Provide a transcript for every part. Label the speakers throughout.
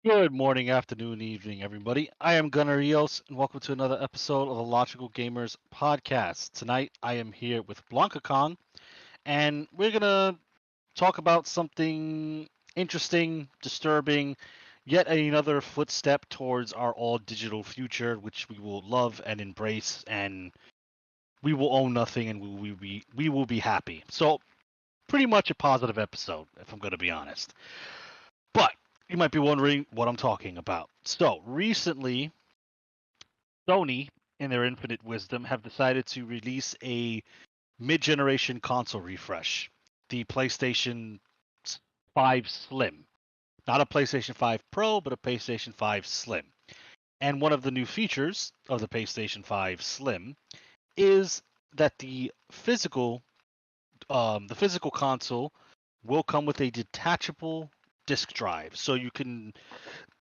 Speaker 1: Good morning, afternoon, evening, everybody. I am Gunner Eos, and welcome to another episode of the Logical Gamers podcast. Tonight, I am here with BlankaKong, and we're gonna talk about something interesting, disturbing, yet another footstep towards our all-digital future, which we will love and embrace, and we will own nothing, and we will be happy. So, pretty much a positive episode, if I'm gonna be honest. But you might be wondering what I'm talking about. So, recently, Sony, in their infinite wisdom, have decided to release a mid-generation console refresh, the PlayStation 5 Slim. Not a PlayStation 5 Pro, but a PlayStation 5 Slim. And one of the new features of the PlayStation 5 Slim is that the physical console will come with a detachable disk drive, so you can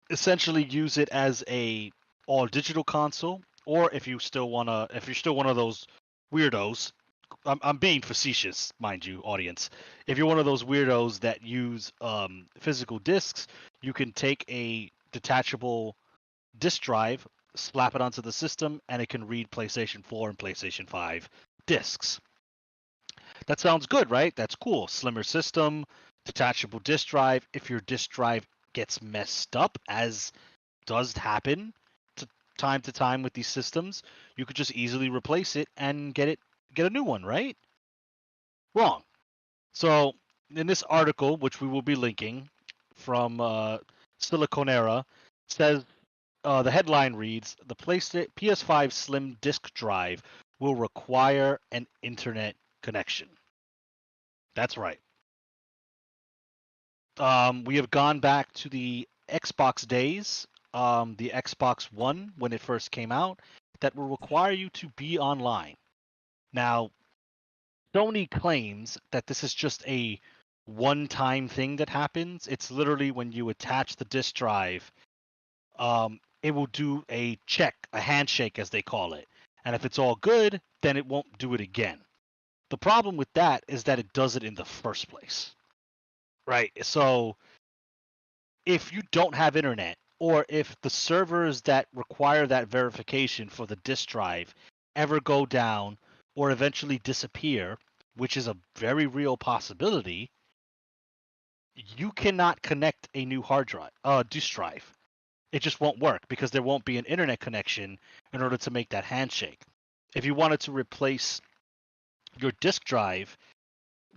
Speaker 1: essentially use it as a all digital console, or if you're still one of those weirdos. I'm being facetious, mind you, audience. If you're one of those weirdos that use physical discs, you can take a detachable disk drive, slap it onto the system, and it can read PlayStation 4 and PlayStation 5 discs. That sounds good, right? That's cool. Slimmer system, detachable disk drive. If your disk drive gets messed up, as does happen to time with these systems, you could just easily replace it and get a new one, right? Wrong. So in this article, which we will be linking from Siliconera, says the headline reads: "The PS5 Slim disk drive will require an internet connection." That's right. We have gone back to the Xbox days, the Xbox One when it first came out, that will require you to be online. Now, Sony claims that this is just a one-time thing that happens. It's literally when you attach the disk drive, it will do a check, a handshake as they call it. And if it's all good, then it won't do it again. The problem with that is that it does it in the first place. Right. So if you don't have internet, or if the servers that require that verification for the disk drive ever go down or eventually disappear, which is a very real possibility, you cannot connect a new disk drive. It just won't work because there won't be an internet connection in order to make that handshake. If you wanted to replace your disk drive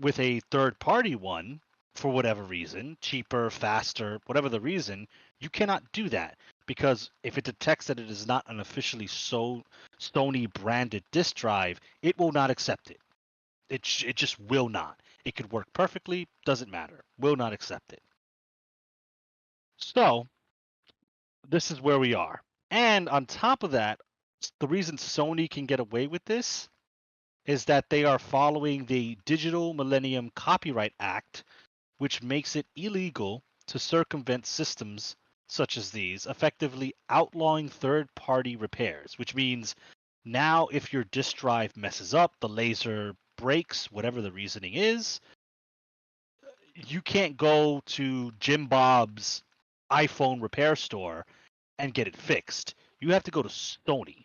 Speaker 1: with a third party one for whatever reason, cheaper, faster, whatever the reason, you cannot do that because if it detects that it is not an officially Sony branded disk drive, it will not accept it. It just will not. It could work perfectly, doesn't matter. Will not accept it. So, this is where we are. And on top of that, the reason Sony can get away with this is that they are following the Digital Millennium Copyright Act, which makes it illegal to circumvent systems such as these, effectively outlawing third party repairs, which means now if your disk drive messes up, the laser breaks, whatever the reasoning is, you can't go to Jim Bob's iPhone repair store and get it fixed. You have to go to Sony,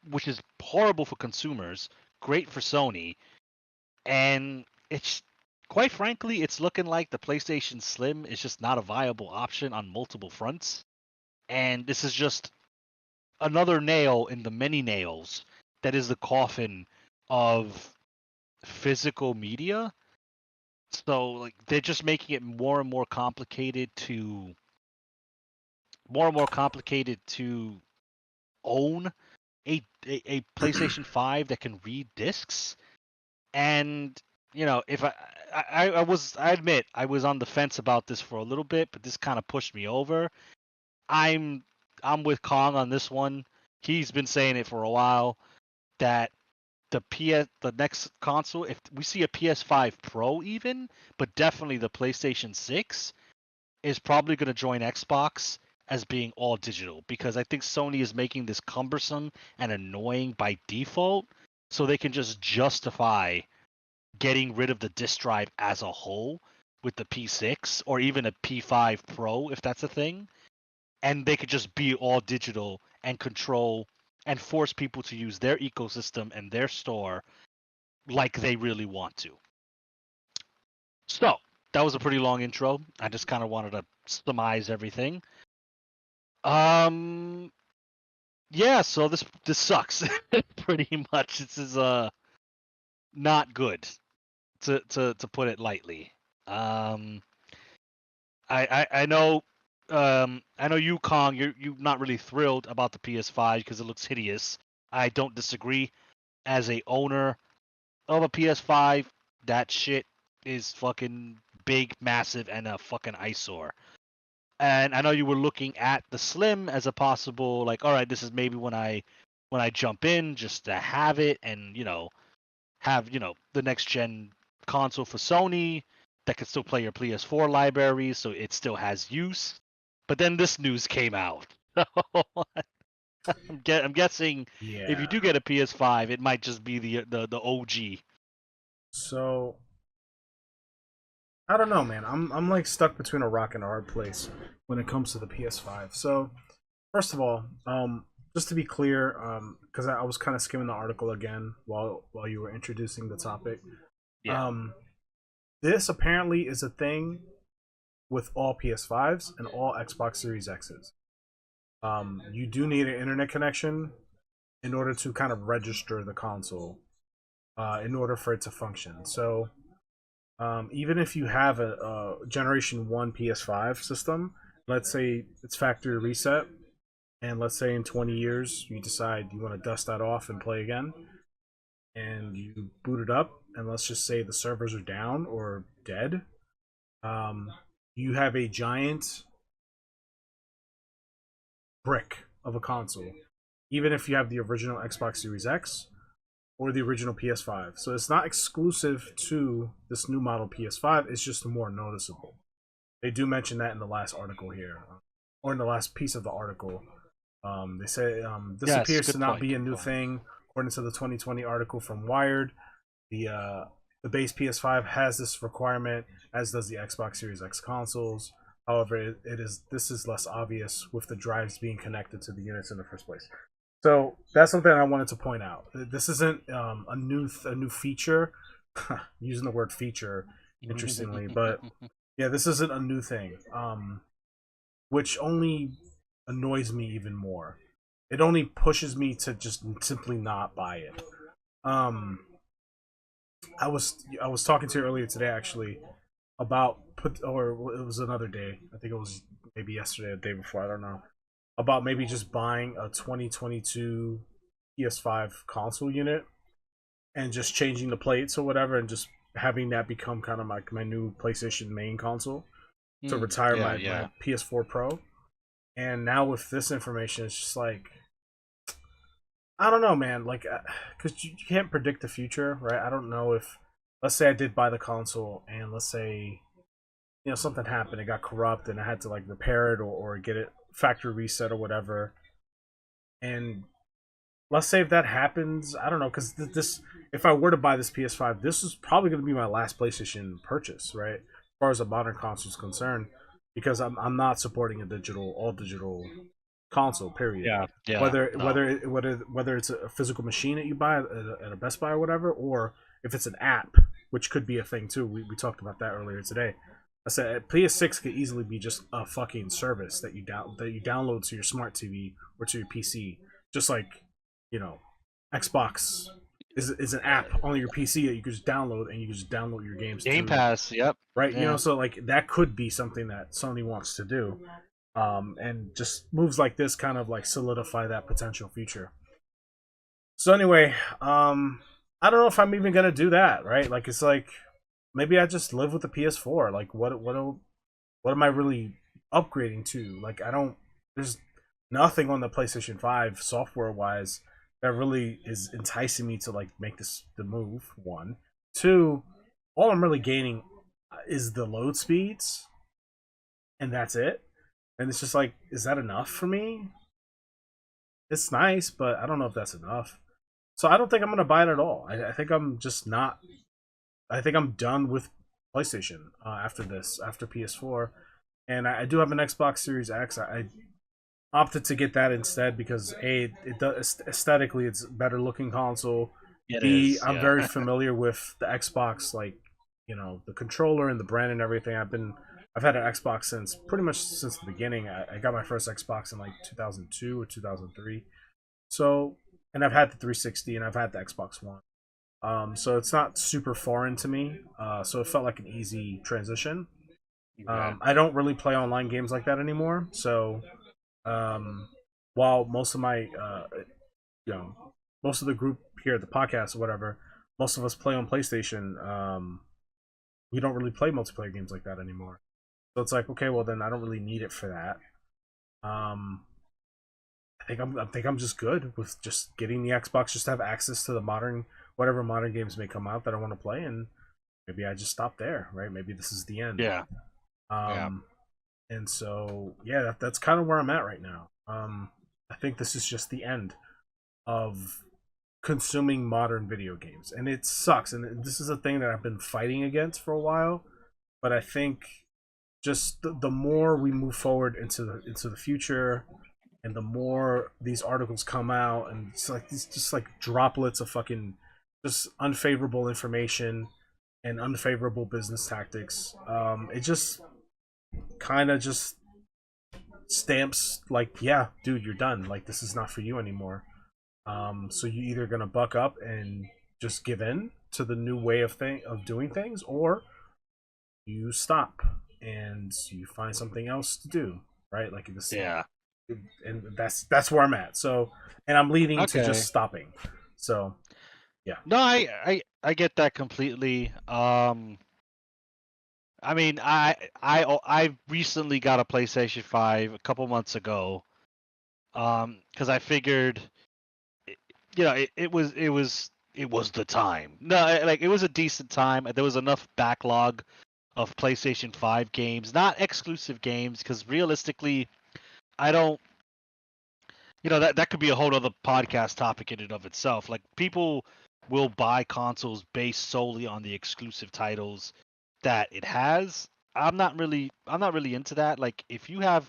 Speaker 1: which is horrible for consumers, great for Sony, and it's quite frankly, it's looking like the PlayStation Slim is just not a viable option on multiple fronts. And this is just another nail in the many nails that is the coffin of physical media. So like they're just making it more and more complicated to own a PlayStation 5 that can read discs. And if I admit I was on the fence about this for a little bit, but this kind of pushed me over. I'm I'm with Kong on this one. He's been saying it for a while that the next console, if we see a PS5 Pro even, but definitely the PlayStation 6 is probably going to join Xbox as being all digital because I think Sony is making this cumbersome and annoying by default so they can just justify getting rid of the disk drive as a whole with the P6 or even a P5 Pro, if that's a thing, and they could just be all digital and control and force people to use their ecosystem and their store like they really want to. So that was a pretty long intro. I just kind of wanted to surmise everything. Yeah, so this sucks pretty much. This is not good to put it lightly. I know I know you, Kong, you're not really thrilled about the PS5 because it looks hideous. I don't disagree. As a owner of a PS5, that shit is fucking big, massive, and a fucking eyesore. And I know you were looking at the Slim as a possible, like, all right, this is maybe when I jump in just to have it and have the next gen console for Sony that can still play your PS4 library, so it still has use. But then this news came out. I'm guessing if you
Speaker 2: Yeah.
Speaker 1: do get a PS5, it might just be the OG.
Speaker 2: So I don't know, man. I'm like stuck between a rock and a hard place when it comes to the PS5. So first of all, just to be clear, because I was kind of skimming the article again while you were introducing the topic.
Speaker 1: Yeah.
Speaker 2: This apparently is a thing with all PS5s and all Xbox Series X's. You do need an internet connection in order to kind of register the console, in order for it to function. So even if you have a Generation 1 PS5 system, let's say it's factory reset, and let's say in 20 years you decide you want to dust that off and play again, and you boot it up, and let's just say the servers are down or dead, you have a giant brick of a console, even if you have the original Xbox Series X or the original PS5. So it's not exclusive to this new model PS5, it's just more noticeable. They do mention that in the last article here, or in the last piece of the article. They say this
Speaker 1: Yes,
Speaker 2: appears
Speaker 1: good
Speaker 2: to not
Speaker 1: point,
Speaker 2: be a
Speaker 1: good
Speaker 2: new
Speaker 1: point.
Speaker 2: thing. According to the 2020 article from Wired, the base PS5 has this requirement, as does the Xbox Series X consoles. However, this is less obvious with the drives being connected to the units in the first place. So that's something I wanted to point out. This isn't a new feature. Using the word feature, interestingly, but yeah, this isn't a new thing. Which only annoys me even more. It only pushes me to just simply not buy it. Um, I was talking to you earlier today actually about or it was another day. I think it was maybe yesterday or the day before. I don't know, about maybe just buying a 2022 PS5 console unit and just changing the plates or whatever, and just having that become kind of like my new PlayStation main console to retire
Speaker 1: Yeah,
Speaker 2: my
Speaker 1: yeah.
Speaker 2: PS4 Pro. And now with this information, it's just like, I don't know, man. Like, because you can't predict the future, right? I don't know if, let's say I did buy the console, and let's say something happened, it got corrupt, and I had to like repair it or get it factory reset or whatever. And let's say if that happens, I don't know, because this, if I were to buy this PS5, this is probably going to be my last PlayStation purchase, right? As far as a modern console is concerned, because I'm not supporting a all digital console. Period.
Speaker 1: Yeah, yeah.
Speaker 2: Whether
Speaker 1: No.
Speaker 2: whether whether it's a physical machine that you buy at a Best Buy or whatever, or if it's an app, which could be a thing too. We talked about that earlier today. I said PS6 could easily be just a fucking service that you download to your smart TV or to your PC, just like you know, Xbox is an app on your PC that you can just download, and you can just download your games
Speaker 1: Game
Speaker 2: through,
Speaker 1: Pass, yep.
Speaker 2: right?
Speaker 1: Yeah.
Speaker 2: So like that could be something that Sony wants to do, and just moves like this kind of like solidify that potential future. So anyway, I don't know if I'm even gonna do that, right? Like it's like maybe I just live with the PS4. Like what am I really upgrading to? Like I don't. There's nothing on the PlayStation 5 software wise that really is enticing me to like make the move. One, two, all I'm really gaining is the load speeds, and that's it. And it's just like, is that enough for me? It's nice, but I don't know if that's enough. So I don't think I'm gonna buy it at all. I think I'm just not. I think I'm done with PlayStation after PS4, and I do have an Xbox Series X. I opted to get that instead because it does aesthetically it's a better looking console.
Speaker 1: It
Speaker 2: B,
Speaker 1: is,
Speaker 2: I'm
Speaker 1: yeah.
Speaker 2: very familiar with the Xbox, like the controller and the brand and everything. I've had an Xbox since pretty much since the beginning. I got my first Xbox in like 2002 or 2003. So, and I've had the 360 and I've had the Xbox One. So it's not super foreign to me. So it felt like an easy transition.
Speaker 1: Yeah.
Speaker 2: I don't really play online games like that anymore. So um, while most of my you know most of the group here at the podcast or whatever, most of us play on PlayStation. We don't really play multiplayer games like that anymore. So it's like, okay, well then I don't really need it for that. Um, I think I'm just good with just getting the Xbox, just to have access to the whatever modern games may come out that I want to play, and maybe I just stop there, right? Maybe this is the end.
Speaker 1: Yeah. Yeah.
Speaker 2: Um, and so yeah, that's kind of where I'm at right now. I think this is just the end of consuming modern video games, and it sucks. And this is a thing that I've been fighting against for a while, but I think just the more we move forward into the future, and the more these articles come out, and it's like these just like droplets of fucking just unfavorable information and unfavorable business tactics, it just kind of just stamps like, yeah, dude, you're done. Like this is not for you anymore. So you either gonna buck up and just give in to the new way of doing things, or you stop and you find something else to do, right? Like this,
Speaker 1: Yeah.
Speaker 2: and that's where I'm at. So, and I'm leading to just
Speaker 1: Okay.
Speaker 2: stopping. So, yeah.
Speaker 1: No, I get that completely. I mean, I recently got a PlayStation 5 a couple months ago. Because I figured, it was the time. No, like it was a decent time. There was enough backlog of PlayStation 5 games, not exclusive games, because realistically, I don't. That could be a whole other podcast topic in and of itself. Like people will buy consoles based solely on the exclusive titles that it has. I'm not really into that. Like if you have,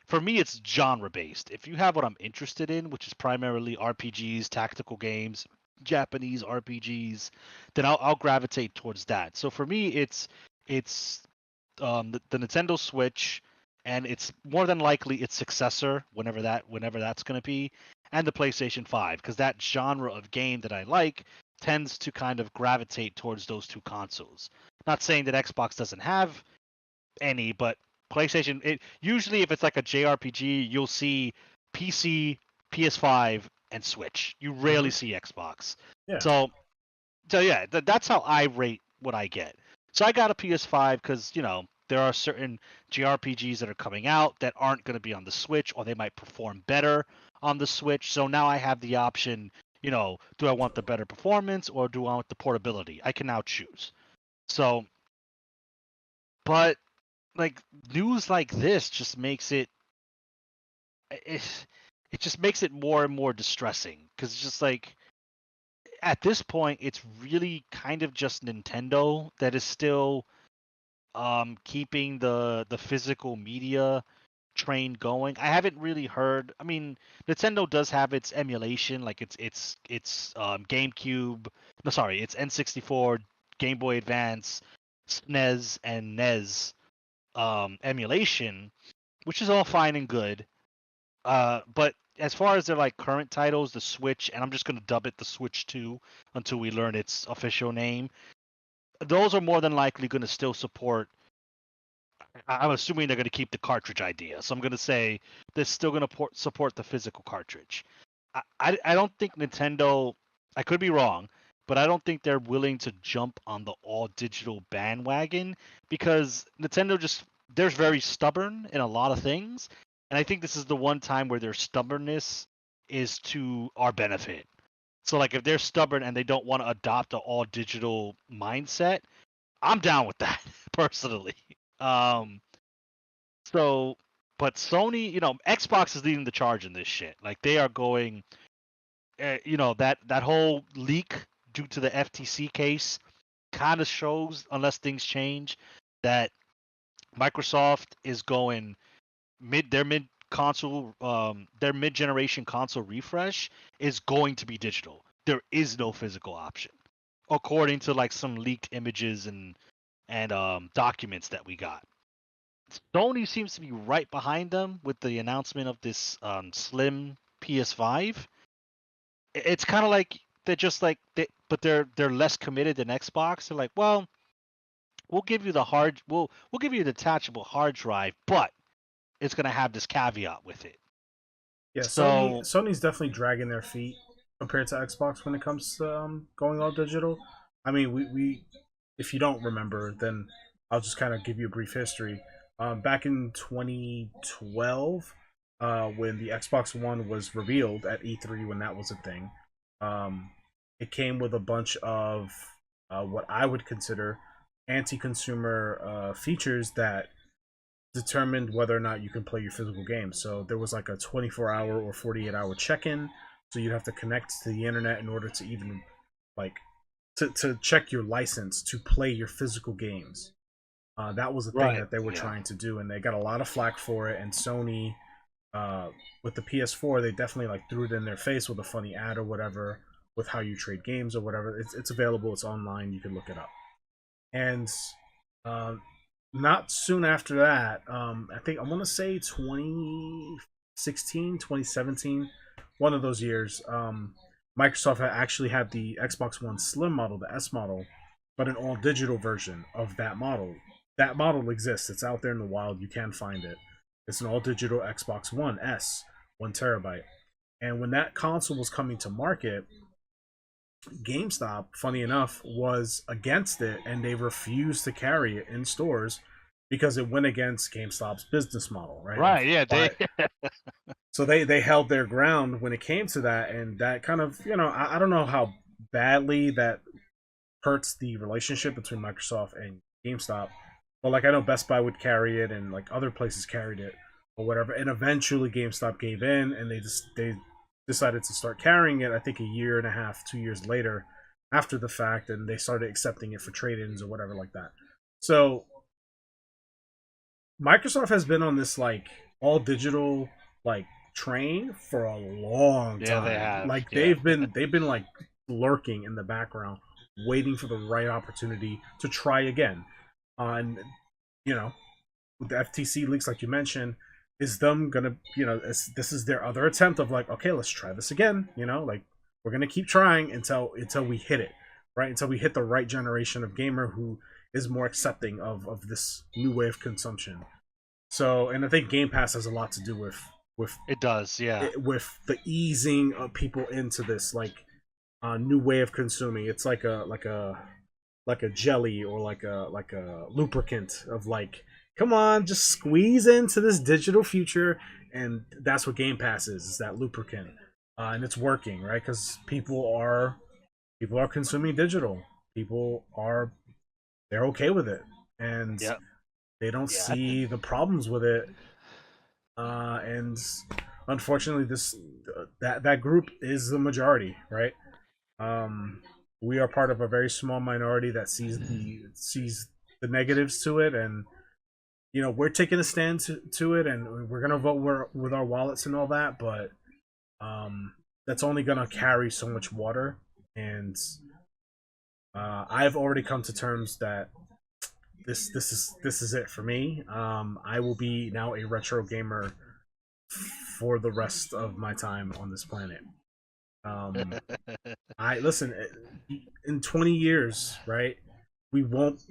Speaker 1: for me it's genre based. If you have what I'm interested in, which is primarily RPGs, tactical games, Japanese RPGs, then I'll gravitate towards that. So for me it's the Nintendo Switch, and it's more than likely its successor, whenever that's going to be, and the PlayStation 5, because that genre of game that I like tends to kind of gravitate towards those two consoles. Not saying that Xbox doesn't have any, but PlayStation, it usually, if it's like a JRPG, you'll see PC, PS5, and Switch. You rarely
Speaker 2: Hmm.
Speaker 1: see Xbox.
Speaker 2: Yeah.
Speaker 1: So yeah, that's how I rate what I get. So I got a PS5 because there are certain JRPGs that are coming out that aren't going to be on the Switch, or they might perform better on the Switch. So now I have the option. Do I want the better performance or do I want the portability? I can now choose. So, but like news like this just makes it it just makes it more and more distressing, because it's just like at this point it's really kind of just Nintendo that is still keeping the physical media train going. I haven't really heard. I mean, Nintendo does have its emulation, like it's GameCube. No, sorry, it's N64, Game Boy Advance, SNES, and NES emulation, which is all fine and good. But as far as their like current titles, the Switch, and I'm just gonna dub it the Switch 2 until we learn its official name. Those are more than likely going to still support. I'm assuming they're going to keep the cartridge idea, so I'm going to say they're still going to support the physical cartridge. I don't think Nintendo. I could be wrong, but I don't think they're willing to jump on the all digital bandwagon, because Nintendo just they're very stubborn in a lot of things, and I think this is the one time where their stubbornness is to our benefit. So like if they're stubborn and they don't want to adopt the all digital mindset, I'm down with that personally. Um, so, but Sony, Xbox is leading the charge in this shit. Like they are going, that whole leak due to the FTC case kind of shows, unless things change, that Microsoft is going their mid generation console refresh is going to be digital. There is no physical option, according to like some leaked images and documents that we got. Sony seems to be right behind them with the announcement of this slim PS5. It's kind of like they're just like but they're less committed than Xbox. They're like, well, we'll give you a detachable hard drive, but it's gonna have this caveat with it.
Speaker 2: Yeah,
Speaker 1: So
Speaker 2: Sony's definitely dragging their feet compared to Xbox when it comes to going all digital. I mean, we if you don't remember, then I'll just kind of give you a brief history. Back in 2012, when the Xbox One was revealed at E3, when that was a thing, um, it came with a bunch of what I would consider anti-consumer features that determined whether or not you can play your physical game. So there was like a 24-hour or 48-hour check-in. So you'd have to connect to the internet in order to even like to check your license to play your physical games. That was the thing
Speaker 1: right,
Speaker 2: that they were
Speaker 1: yeah,
Speaker 2: trying to do, and they got a lot of flack for it. And Sony, with the PS4, they definitely like threw it in their face with a funny ad or whatever, with how you trade games or whatever. It's available. It's online. You can look it up. And uh, not soon after that, I think I want to say 2016, 2017, one of those years, Microsoft had actually had the Xbox One Slim model, the S model, but an all digital version of that model. That model exists. It's out there in the wild. You can find it. It's an all digital Xbox One S, 1 terabyte. And when that console was coming to market, GameStop, funny enough, was against it, and they refused to carry it in stores because it went against GameStop's business model, right? Of
Speaker 1: right, yeah. They
Speaker 2: why, so they held their ground when it came to that, and that kind of, I don't know how badly that hurts the relationship between Microsoft and GameStop, but like I know Best Buy would carry it, and like other places carried it or whatever, and eventually GameStop gave in, and they decided to start carrying it. I think a year and a half, 2 years later, after the fact, and they started accepting it for trade-ins or whatever like that. So Microsoft has been on this like all digital like train for a long
Speaker 1: yeah, they
Speaker 2: time.
Speaker 1: have,
Speaker 2: Like
Speaker 1: yeah.
Speaker 2: they've been like lurking in the background, waiting for the right opportunity to try again. And you know, with the FTC leaks, like you mentioned, is them gonna this is their other attempt of like, okay, let's try this again. Like we're gonna keep trying until we hit it, right? Until we hit the right generation of gamer who is more accepting of this new way of consumption. So, and I think Game Pass has a lot to do with
Speaker 1: It does, yeah.
Speaker 2: with the easing of people into this like new way of consuming. It's like a jelly or like a lubricant of like, come on, just squeeze into this digital future, and that's what Game Pass is that lubricant, and it's working, right? Because people are consuming digital. People are they're okay with it, and
Speaker 1: Yeah,
Speaker 2: they don't
Speaker 1: yeah.
Speaker 2: see the problems with it. And unfortunately, that group is the majority, right? Um, we are part of a very small minority that sees the negatives to it, and we're taking a stand to it, and we're gonna vote with our wallets and all that, but that's only gonna carry so much water, and I've already come to terms that this is it for me. I will be now a retro gamer for the rest of my time on this planet. Um, I listen in 20 years, right? We won't.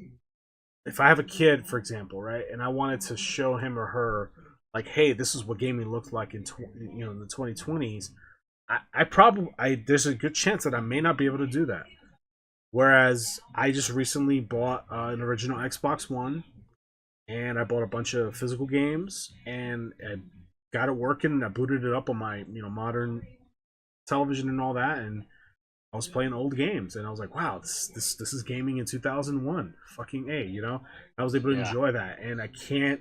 Speaker 2: If I have a kid, for example, right, and I wanted to show him or her, like, hey, this is what gaming looked like in the 2020s. I probably there's a good chance that I may not be able to do that. Whereas I just recently bought an original Xbox One, and I bought a bunch of physical games, and I got it working. And I booted it up on my modern television and all that, and I was playing old games, and I was like, wow, this is gaming in 2001, fucking a. I was able to
Speaker 1: Yeah.
Speaker 2: enjoy that, and I can't,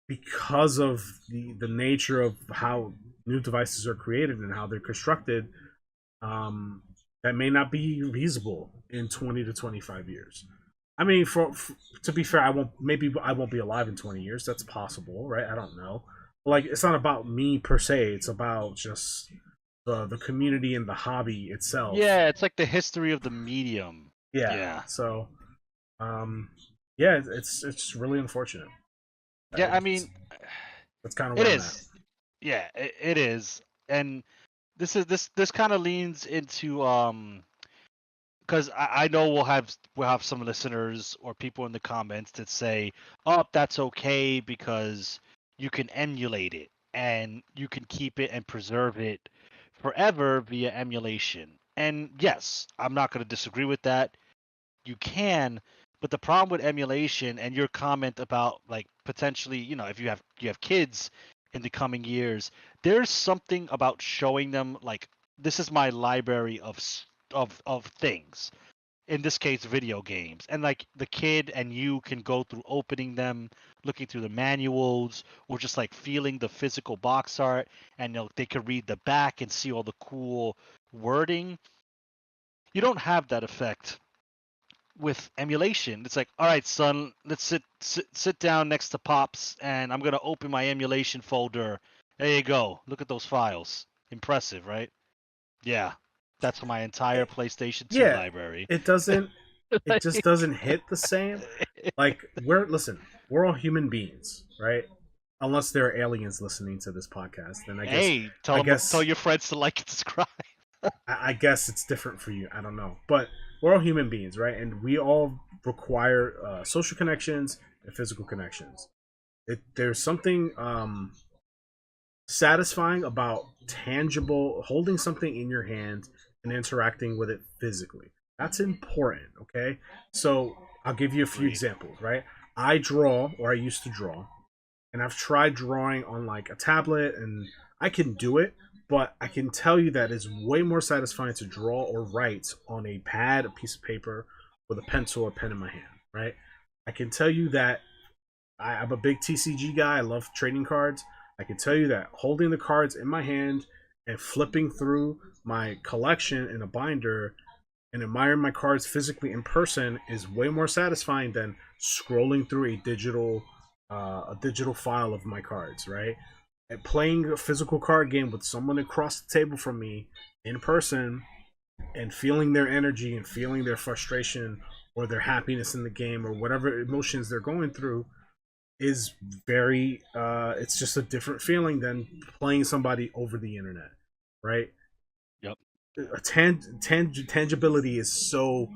Speaker 2: because of the nature of how new devices are created and how they're constructed. Um, that may not be feasible in 20 to 25 years. I mean, to be fair, I won't be alive in 20 years. That's possible, right? I don't know. Like, it's not about me per se. It's about just the community and the hobby itself.
Speaker 1: Yeah, it's like the history of the medium.
Speaker 2: Yeah.
Speaker 1: Yeah.
Speaker 2: So, um, yeah, it's really unfortunate.
Speaker 1: Yeah, I mean,
Speaker 2: That's kind of
Speaker 1: it
Speaker 2: where I'm at.
Speaker 1: is. Yeah, it is. And this kind of leans into because I know we'll have some listeners or people in the comments that say, "Oh, that's okay because you can emulate it and you can keep it and preserve it forever via emulation." And yes, I'm not going to disagree with that. You can, but the problem with emulation and your comment about like potentially, if you have kids in the coming years, there's something about showing them like this is my library of things, in this case video games, and like the kid and you can go through opening them, looking through the manuals, or just like feeling the physical box art, and they could read the back and see all the cool wording. You don't have that effect with emulation. It's like, all right, son, let's sit down next to Pops, and I'm gonna open my emulation folder. There you go. Look at those files. Impressive, right? Yeah, that's my entire PlayStation 2
Speaker 2: Yeah,
Speaker 1: library.
Speaker 2: it doesn't. It just doesn't hit the same. Like, we're all human beings, right? Unless there are aliens listening to this podcast, then
Speaker 1: Hey, tell your friends to like and subscribe.
Speaker 2: I guess it's different for you. I don't know, but we're all human beings, right? And we all require social connections and physical connections. There's something satisfying about tangible holding something in your hand and interacting with it physically. That's important, okay? So I'll give you a few
Speaker 1: Agreed.
Speaker 2: examples, right? I draw, or I used to draw, and I've tried drawing on like a tablet, and I can do it, but I can tell you that it's way more satisfying to draw or write on a pad, a piece of paper, with a pencil or pen in my hand, right? I can tell you that I'm a big TCG guy. I love trading cards. I can tell you that holding the cards in my hand and flipping through my collection in a binder and admiring my cards physically in person is way more satisfying than scrolling through a digital file of my cards, right? And playing a physical card game with someone across the table from me in person and feeling their energy and feeling their frustration or their happiness in the game or whatever emotions they're going through is very it's just a different feeling than playing somebody over the internet, right?
Speaker 1: Yep.
Speaker 2: Tangibility is so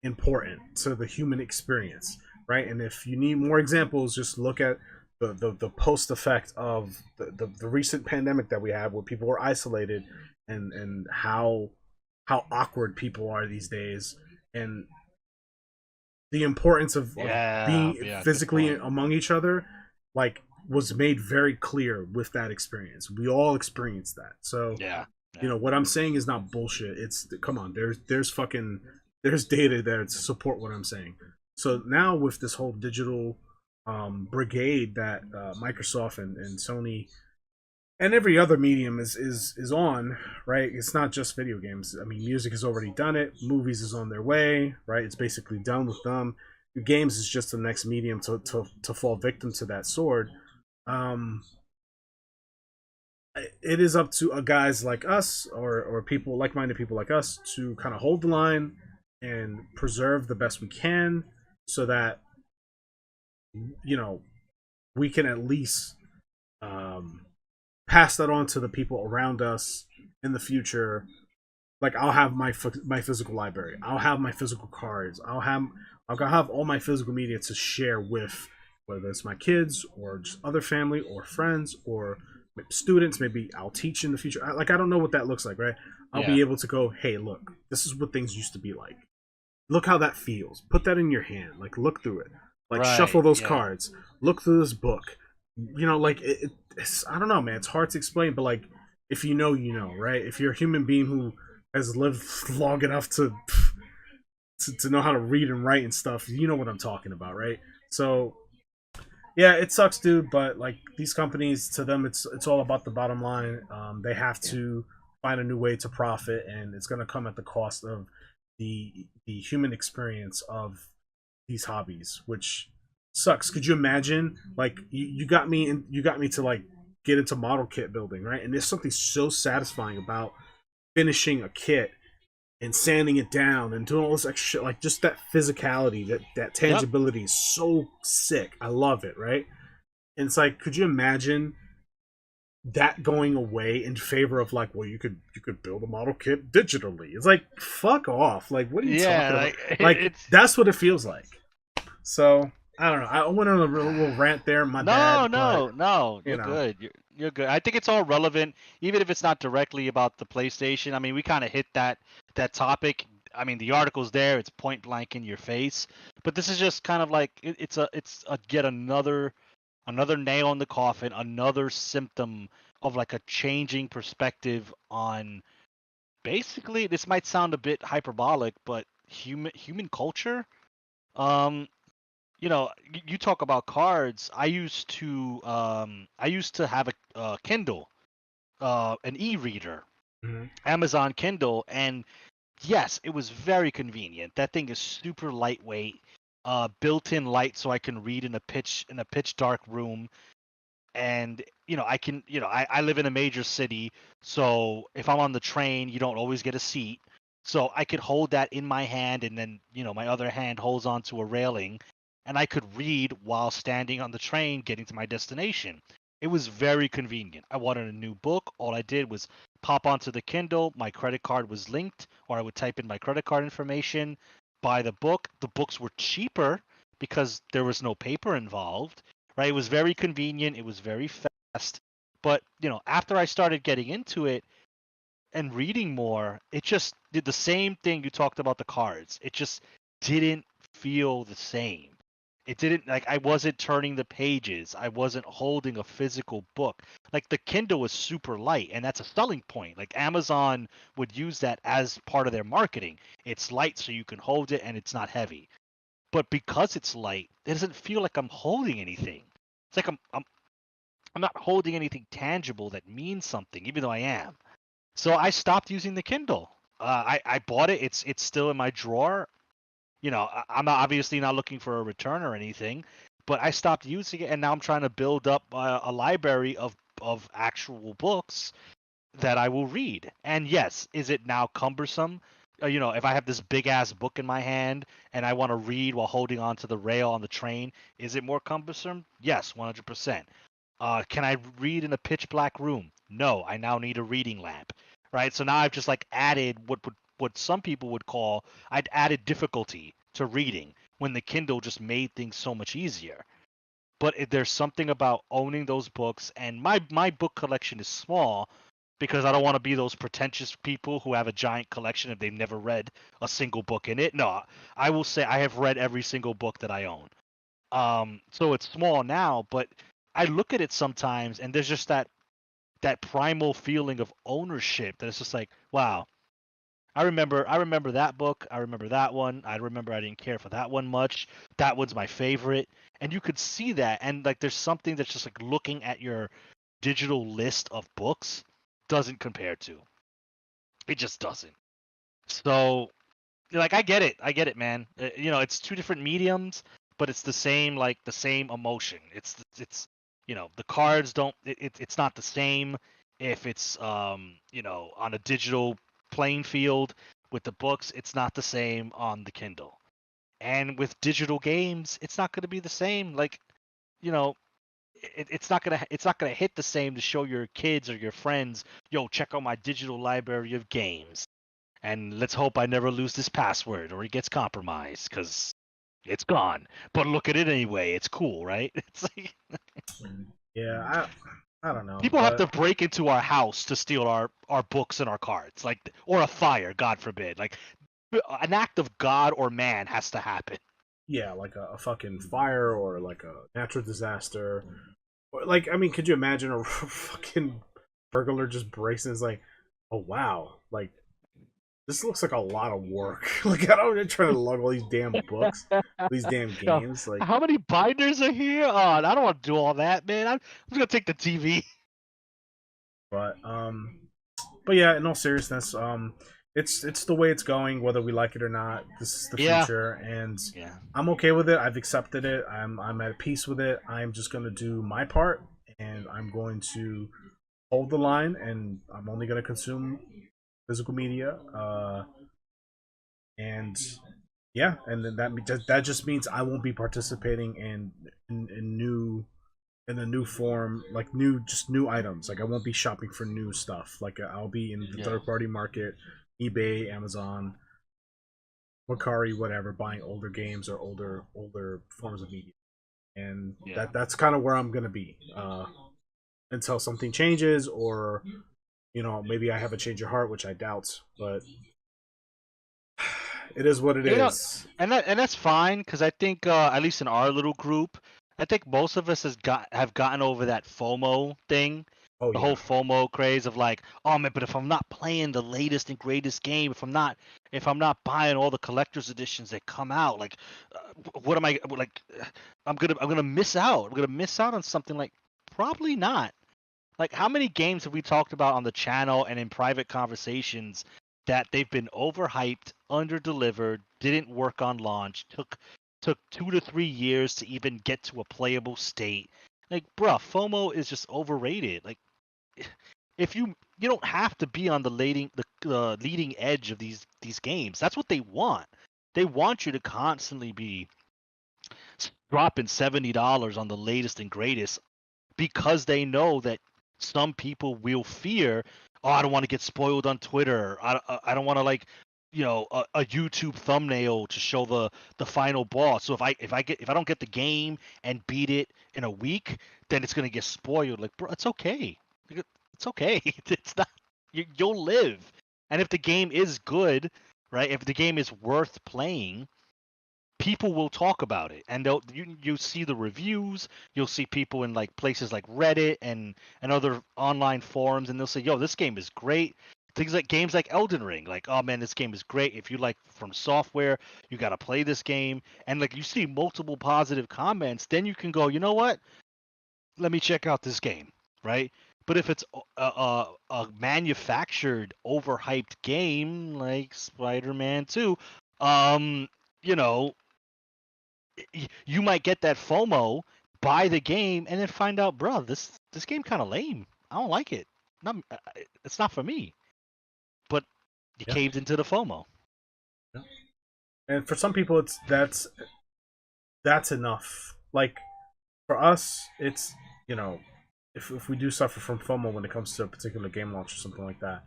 Speaker 2: important to the human experience, right? And if you need more examples, just look at the post effect of the recent pandemic that we have where people were isolated and how awkward people are these days, and the importance of being
Speaker 1: Yeah, good
Speaker 2: physically
Speaker 1: point.
Speaker 2: among each other, like, was made very clear with that experience. We all experienced that. So,
Speaker 1: Yeah.
Speaker 2: what I'm saying is not bullshit. It's, come on, there's data there to support what I'm saying. So now with this whole digital brigade that Microsoft and Sony and every other medium is on, right? It's not just video games. I mean, music has already done it. Movies is on their way, right? It's basically done with them. Games is just the next medium to fall victim to that sword. Um, it is up to guys like us or people like-minded people like us to kind of hold the line and preserve the best we can so that we can at least um, pass that on to the people around us in the future. Like, I'll have my physical library. I'll have my physical cards. I'll have all my physical media to share with, whether it's my kids or just other family or friends or students. Maybe I'll teach in the future. I don't know what that looks like, right? I'll
Speaker 1: Yeah.
Speaker 2: be able to go, hey, look, this is what things used to be like. Look how that feels. Put that in your hand. Like, look through it. Like, shuffle
Speaker 1: Right.
Speaker 2: those
Speaker 1: Yeah.
Speaker 2: cards. Look through this book. Like, it's, I don't know, man. It's hard to explain, but like, if you know, right? If you're a human being who has lived long enough to know how to read and write and stuff, you know what I'm talking about, right? So yeah, it sucks, dude. But like, these companies, to them, it's all about the bottom line. They have to find a new way to profit, and it's going to come at the cost of the human experience of these hobbies, which sucks. Could you imagine? Like you got me and you got me to like get into model kit building, right? And there's something so satisfying about finishing a kit and sanding it down and doing all this extra shit. Like just that physicality, that
Speaker 1: Yep.
Speaker 2: tangibility is so sick. I love it, right? And it's like, could you imagine that going away in favor of like, well, you could build a model kit digitally? It's like, fuck off. Like, what are you
Speaker 1: Yeah,
Speaker 2: talking about?
Speaker 1: like
Speaker 2: Like,
Speaker 1: it's
Speaker 2: that's what it feels like. So I don't know. I went on a little rant there, my
Speaker 1: no,
Speaker 2: bad, but
Speaker 1: no, no.
Speaker 2: you
Speaker 1: You're
Speaker 2: know,
Speaker 1: good. You're good. I think it's all relevant, even if it's not directly about the PlayStation. I mean, we kind of hit that topic. I mean, the article's there. It's point blank in your face. But this is just kind of like it's a yet another nail in the coffin, another symptom of like a changing perspective on basically. This might sound a bit hyperbolic, but human culture. Um, you talk about cards. I used to have a Kindle, an e-reader,
Speaker 2: mhm.
Speaker 1: Amazon Kindle, and yes, it was very convenient. That thing is super lightweight, built-in light so I can read in a pitch dark room, and I can, I live in a major city, so if I'm on the train, you don't always get a seat. So I could hold that in my hand, and then my other hand holds onto a railing, and I could read while standing on the train getting to my destination. It was very convenient. I wanted a new book. All I did was pop onto the Kindle. My credit card was linked, or I would type in my credit card information, buy the book. The books were cheaper because there was no paper involved, right? It was very convenient. It was very fast. But, after I started getting into it and reading more, it just did the same thing you talked about the cards. It just didn't feel the same. It didn't, like, I wasn't turning the pages. I wasn't holding a physical book. Like the Kindle was super light, and that's a selling point. Like Amazon would use that as part of their marketing. It's light so you can hold it and it's not heavy. But because it's light, it doesn't feel like I'm holding anything. It's like I'm not holding anything tangible that means something, even though I am. So I stopped using the Kindle. I bought it. It's still in my drawer. I'm not, obviously not looking for a return or anything, but I stopped using it, and now I'm trying to build up a library of actual books that I will read. And yes, is it now cumbersome? If I have this big ass book in my hand and I want to read while holding onto the rail on the train, is it more cumbersome? Yes, 100%. Can I read in a pitch black room? No, I now need a reading lamp, right? So now I've just like added what some people would call, I'd added difficulty to reading when the Kindle just made things so much easier. But there's something about owning those books, and my book collection is small because I don't want to be those pretentious people who have a giant collection if they've never read a single book in it. No, I will say I have read every single book that I own. So it's small now, but I look at it sometimes and there's just that primal feeling of ownership that it's just like, wow, I remember that book, I remember that one, I remember I didn't care for that one much. That one's my favorite. And you could see that, and like there's something that's just like looking at your digital list of books doesn't compare to. It just doesn't. So like I get it, man. It's two different mediums, but it's the same, like the same emotion. It's the cards don't. It's not the same if it's on a digital playing field. With the books, it's not the same on the Kindle. And with digital games, it's not going to be the same. Like you know, it's not gonna hit the same to show your kids or your friends. Yo, check out my digital library of games, and let's hope I never lose this password or it gets compromised because it's gone. But look at it anyway. It's cool, right? It's like
Speaker 2: Yeah, I don't know,
Speaker 1: people have
Speaker 2: but
Speaker 1: to break into our house to steal our books and our cards, like, or a fire, God forbid. Like an act of God or man has to happen.
Speaker 2: yeah, like a fucking fire or like a natural disaster. Or, like, I mean, could you imagine a fucking burglar just breaks and is like, oh wow, like this looks like a lot of work. Like, I don't try to lug all these damn books, these damn
Speaker 1: Yo,
Speaker 2: games. Like,
Speaker 1: how many binders are here? Oh, I don't want to do all that, man. I'm just gonna take the TV.
Speaker 2: but but yeah, in all seriousness, it's the way it's going, whether we like it or not. This is the
Speaker 1: Yeah,
Speaker 2: future, and
Speaker 1: yeah,
Speaker 2: I'm okay with it. I've accepted it. I'm at peace with it. I'm just gonna do my part, and I'm going to hold the line, and I'm only gonna consume physical media. And yeah, and then that just means I won't be participating in new in the new form, like new items. Like I won't be shopping for new stuff. Like I'll be in the
Speaker 1: yeah,
Speaker 2: third party market, eBay, Amazon, Mercari, whatever, buying older games or older forms of media, and
Speaker 1: yeah.
Speaker 2: that's kind of where I'm gonna be until something changes, or maybe I have a change of heart, which I doubt, but it is what it
Speaker 1: You know,
Speaker 2: is.
Speaker 1: and that's fine because I think at least in our little group, I think most of us have gotten over that FOMO thing,
Speaker 2: Oh
Speaker 1: the whole
Speaker 2: yeah,
Speaker 1: FOMO craze of like, oh man, but if I'm not playing the latest and greatest game, if I'm not buying all the collector's editions that come out, like, what am I like? I'm gonna miss out. I'm gonna miss out on something like probably not. Like, how many games have we talked about on the channel and in private conversations that they've been overhyped, underdelivered, didn't work on launch, took 2 to 3 years to even get to a playable state? Like, bruh, FOMO is just overrated. Like, if you don't have to be on the leading edge of these games. That's what they want. They want you to constantly be dropping $70 on the latest and greatest because they know that some people will fear, oh, I don't want to get spoiled on Twitter. I don't want to like, a YouTube thumbnail to show the final boss. So if I don't get the game and beat it in a week, then it's gonna get spoiled. Like, bro, it's okay. It's okay. It's not. You'll live. And if the game is good, right? If the game is worth playing, people will talk about it, and you see the reviews. You'll see people in like places like Reddit and other online forums, and they'll say, yo, this game is great. Things like games like Elden Ring, like, oh man, this game is great. If you like From Software, you got to play this game. And like, you see multiple positive comments, then you can go, you know what, let me check out this game, right? But if it's a manufactured overhyped game like Spider-Man 2, um you know you might get that FOMO, buy the game, and then find out, bro, this game kind of lame. I don't like it. Not, it's not for me. But you
Speaker 2: yeah,
Speaker 1: caved into the FOMO.
Speaker 2: yeah. And for some people, it's that's enough. Like for us, it's if we do suffer from FOMO when it comes to a particular game launch or something like that,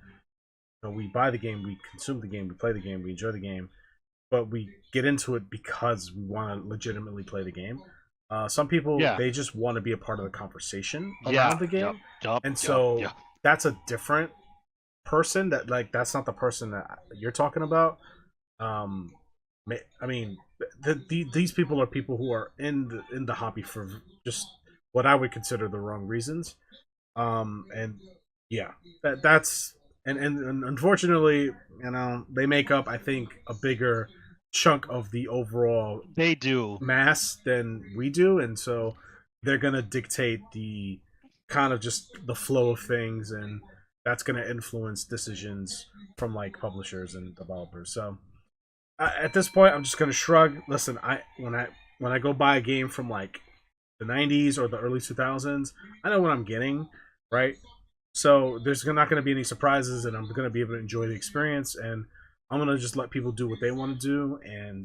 Speaker 2: we buy the game, we consume the game, we play the game, we enjoy the game, but we get into it because we want to legitimately play the game. Some people,
Speaker 1: Yeah.
Speaker 2: they just want to be a part of the conversation around
Speaker 1: Yeah.
Speaker 2: the
Speaker 1: Yep.
Speaker 2: game,
Speaker 1: Yup.
Speaker 2: and
Speaker 1: Yup.
Speaker 2: so
Speaker 1: Yep.
Speaker 2: that's a different person. That's not the person that you're talking about. Um, I mean, these people are people who are in the hobby for just what I would consider the wrong reasons. And yeah, that's and unfortunately, they make up, I think, a bigger chunk of the overall
Speaker 1: They do.
Speaker 2: mass than we do, and so they're gonna dictate the kind of just the flow of things, and that's gonna influence decisions from like publishers and developers. So at this point, I'm just gonna shrug. Listen, when I go buy a game from like the '90s or the early 2000s, I know what I'm getting, right? So there's not going to be any surprises, and I'm going to be able to enjoy the experience. And I'm going to just let people do what they want to do, and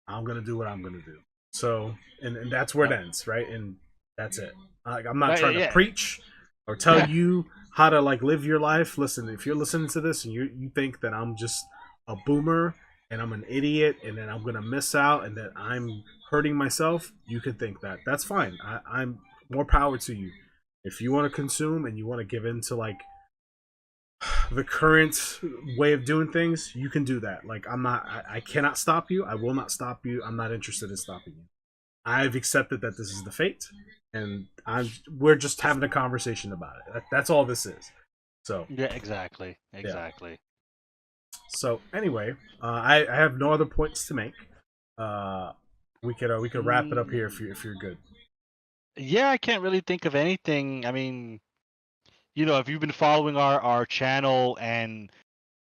Speaker 2: I'm going to do what I'm going to do. So, and that's where it
Speaker 1: Yep.
Speaker 2: ends, right? And that's it. Like, I'm not
Speaker 1: But
Speaker 2: trying to
Speaker 1: yeah.
Speaker 2: preach or tell you how to like live your life. Listen, if you're listening to this and you think that I'm just a boomer and I'm an idiot and then I'm gonna miss out and that I'm hurting myself, you can think that. That's fine. I'm more power to you. If you want to consume and you want to give in to like the current way of doing things, you can do that. Like I'm not. I cannot stop you. I will not stop you. I'm not interested in stopping you. I've accepted that this is the fate, and we're just having a conversation about it. That's all this is. So
Speaker 1: Yeah. Exactly.
Speaker 2: yeah.
Speaker 1: Exactly.
Speaker 2: So anyway, I have no other points to make. Uh, we could wrap it up here
Speaker 1: Mm,
Speaker 2: if you're good.
Speaker 1: yeah. I can't really think of anything. I mean, if you've been following our channel and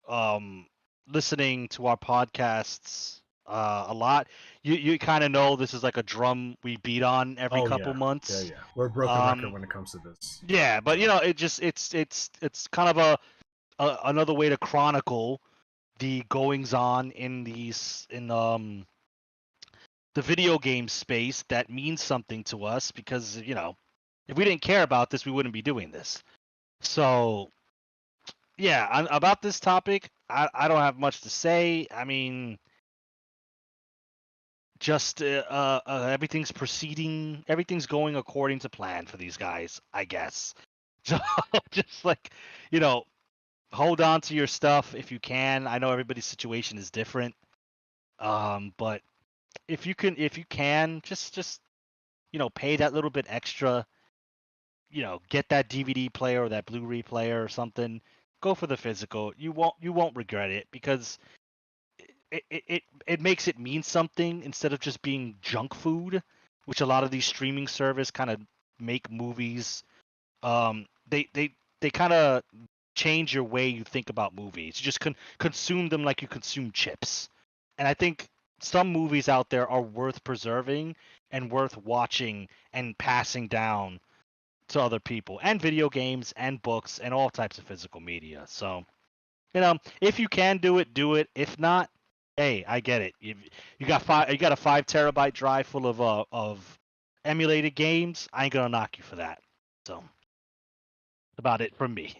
Speaker 1: um listening to our podcasts a lot, you kind of know this is like a drum we beat on every
Speaker 2: Oh
Speaker 1: couple
Speaker 2: yeah, yeah,
Speaker 1: months.
Speaker 2: yeah. We're a broken record when it comes to this.
Speaker 1: Yeah, but it just it's kind of another way to chronicle the goings on in the video game space that means something to us, because if we didn't care about this, we wouldn't be doing this. So yeah, about this topic, I don't have much to say. I mean, just everything's going according to plan for these guys, I guess. So just like, you know, hold on to your stuff if you can. I know everybody's situation is different. But if you can, just pay that little bit extra, get that DVD player or that Blu-ray player or something. Go for the physical. You won't regret it, because it makes it mean something instead of just being junk food, which a lot of these streaming service kind of make movies. They kind of change your way you think about movies. You just consume them like you consume chips. And I think some movies out there are worth preserving and worth watching and passing down to other people, and video games and books and all types of physical media. So, if you can do it, do it. If not, hey, I get it. You got a 5 terabyte drive full of emulated games. I ain't gonna knock you for that. So, about it from me.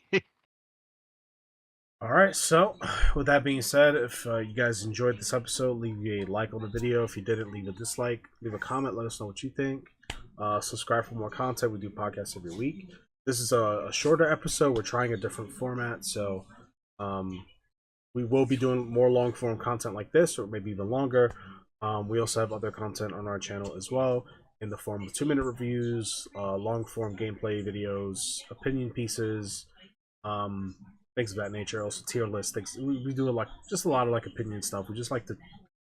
Speaker 2: All right, so with that being said, if you guys enjoyed this episode, leave a like on the video. If you didn't, leave a dislike, leave a comment, let us know what you think. Subscribe for more content. We do podcasts every week. This is a shorter episode. We're trying a different format, so we will be doing more long form content like this, or maybe even longer. We also have other content on our channel as well, in the form of 2-minute reviews, long form gameplay videos, opinion pieces, things of that nature. Also tier list things. We do just a lot of opinion stuff. We just like to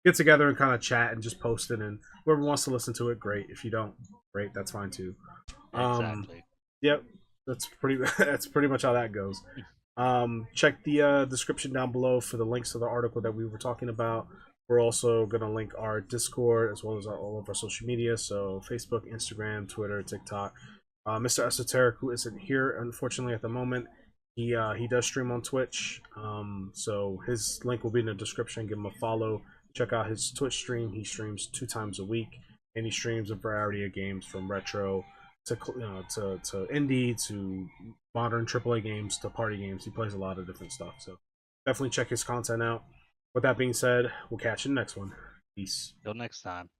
Speaker 2: get together and kind of chat and just post it. And whoever wants to listen to it, great. If you don't, great. That's fine too.
Speaker 1: Exactly.
Speaker 2: Yep, that's pretty. That's pretty much how that goes. Check the description down below for the links to the article that we were talking about. We're also going to link our Discord as well as all of our social media. So Facebook, Instagram, Twitter, TikTok. Mr. Esoteric, who isn't here unfortunately at the moment, he does stream on Twitch. So his link will be in the description. Give him a follow. Check out his Twitch stream. He streams 2 times a week, and he streams a variety of games from retro to to indie to modern AAA games to party games. He plays a lot of different stuff. So definitely check his content out. With that being said, we'll catch you in the next one. Peace.
Speaker 1: Till next time.